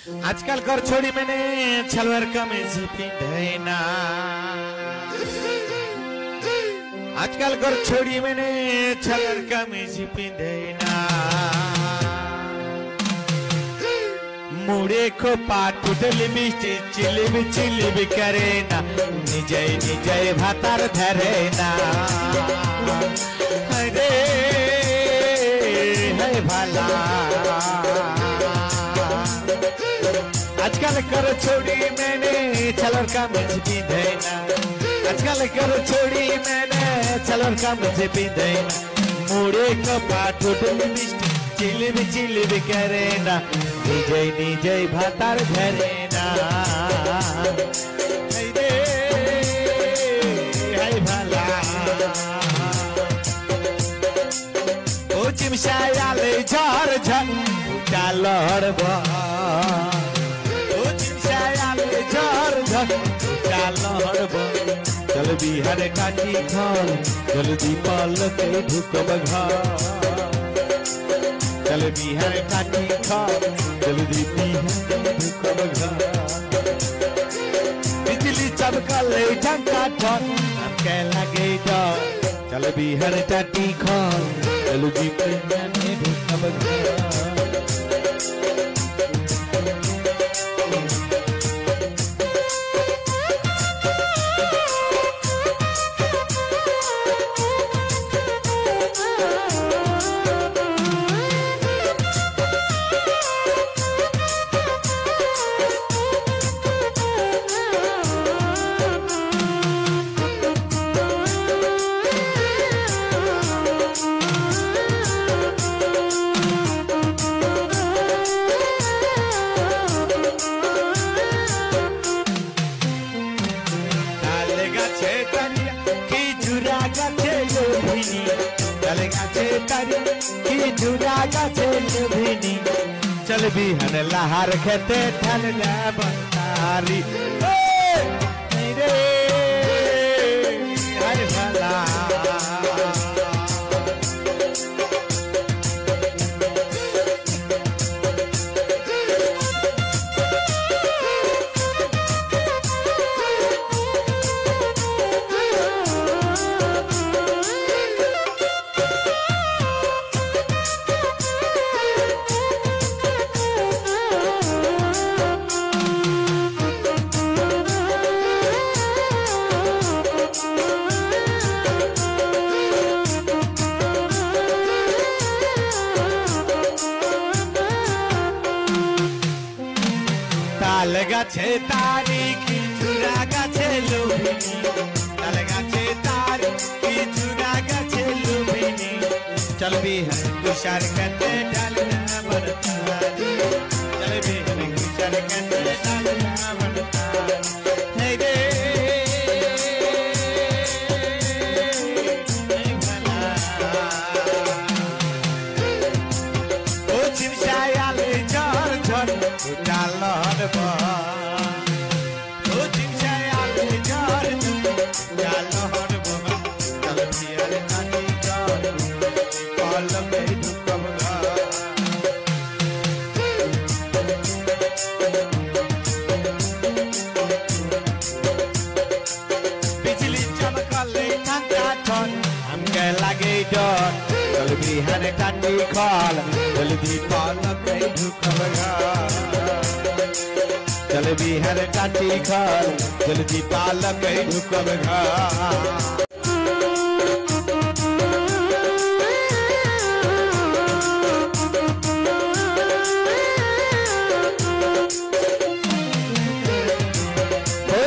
आजकल कर छोड़ी मैंने छलवर कमीज पिंधना आजकल कर छोड़ी मैंने छलवर कमीज पिंधना मुड़े को पाटुट लिबिस्टी चिलिबी चिलिबी करे ना निजय निजय भातार धरे ना अरे है भला आजकल कर छोड़ी मैंने छलर कमीज पिंधना आजकल कर छोड़ी मैंने छलर कमीज पिंधना मुड़े को पाटुट लिबिस्टी चिलिबी करे ना निजय निजय भातार धरे ना है भला ओ चिमसायाले झर झर उचालर ओ चिमसायाले झर झर उचालर चल बिहार काटी घर जल्दी पलके ढुकब घर चल बिहार काटी घर जल्दी ढुकब घर बिजली चमकल झंका ठन हमके लगे डर चल बिहार काटी घर जल्दी ढुकब घर चल बिहान लहार खेते ठन बंदारी रे हर भला ताल गाछे तारी खिचुरा गाछे लुभिनी ताल गाछे तारी खिचुरा गाछे लुभिनी चल बिहार तुषार कते डालना बरतारी चल बिहार तुषार कते डालना बरतारी हे रे ओ चिमसायाले झर झर उचालर ओ चिमसायाले झर झर उचालर चल बिहार काटी घर पलके ढुकब घर बिजली चमकल ठंडा ठन हमके लगे डर चल बिहार काटी घर जल्दी पलके ढुकब घर चल बिहार काटी घर जल्दी पलके ढुकब घर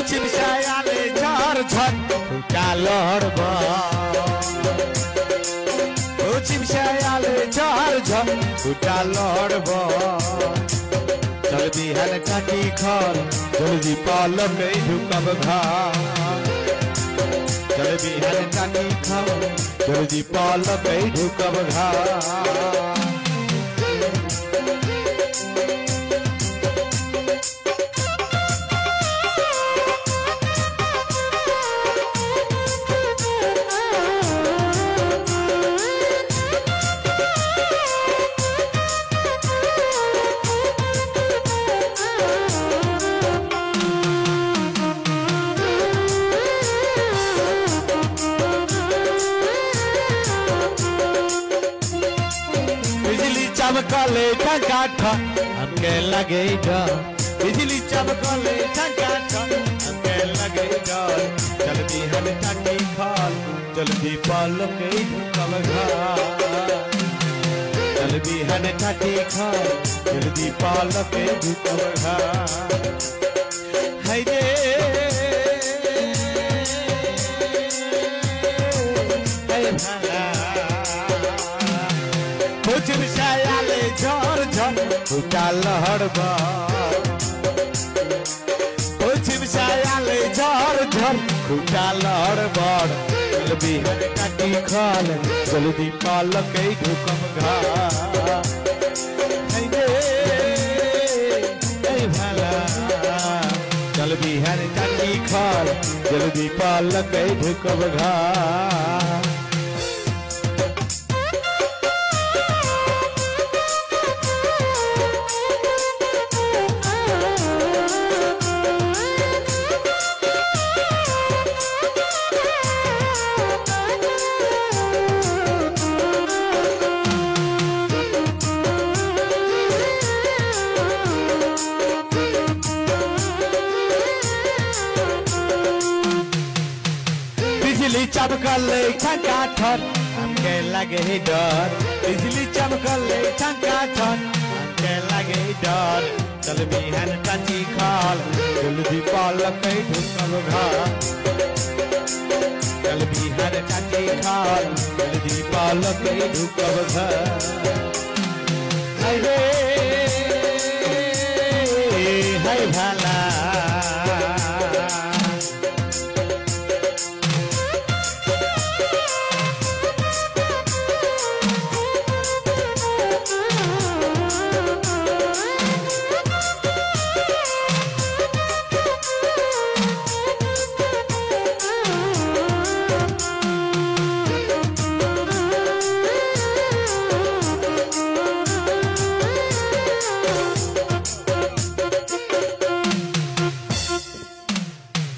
चिमसायाले झर झर उचालर ओ चिमसायाले झर झर उचालर चल बिहार काटी घर जल्दी पलके ढुकब घर चल बिहार काटी घर जल्दी पलके ढुकब घर चमकले ठका ठक हमके लगे डर बिजली चमकले ठका ठक हमके लगे डर जल्दी हम टाटी खाल जल्दी पालके ढुकब घर जल्दी हम टाटी खाल जल्दी पालके ढुकब घर हाय रे मिसायाले झर झर उठा लहर मिसायाले झर झर उठा लहर बड़ जल्दी हर काटी खाल जल्दी पालके ढुकम घर भला जल्दी हर काटी खाल जल्दी पालके ढुकम घर बिजली चमकले ठका ठक हमके लगे डर बिजली चमकले ठका ठक हमके लगे डर चल बिहान टाटी खाल जल्दी पालके ढुकब घर चल बिहान टाटी खाल जल्दी पालके ढुकब घर हाय रे हाय भला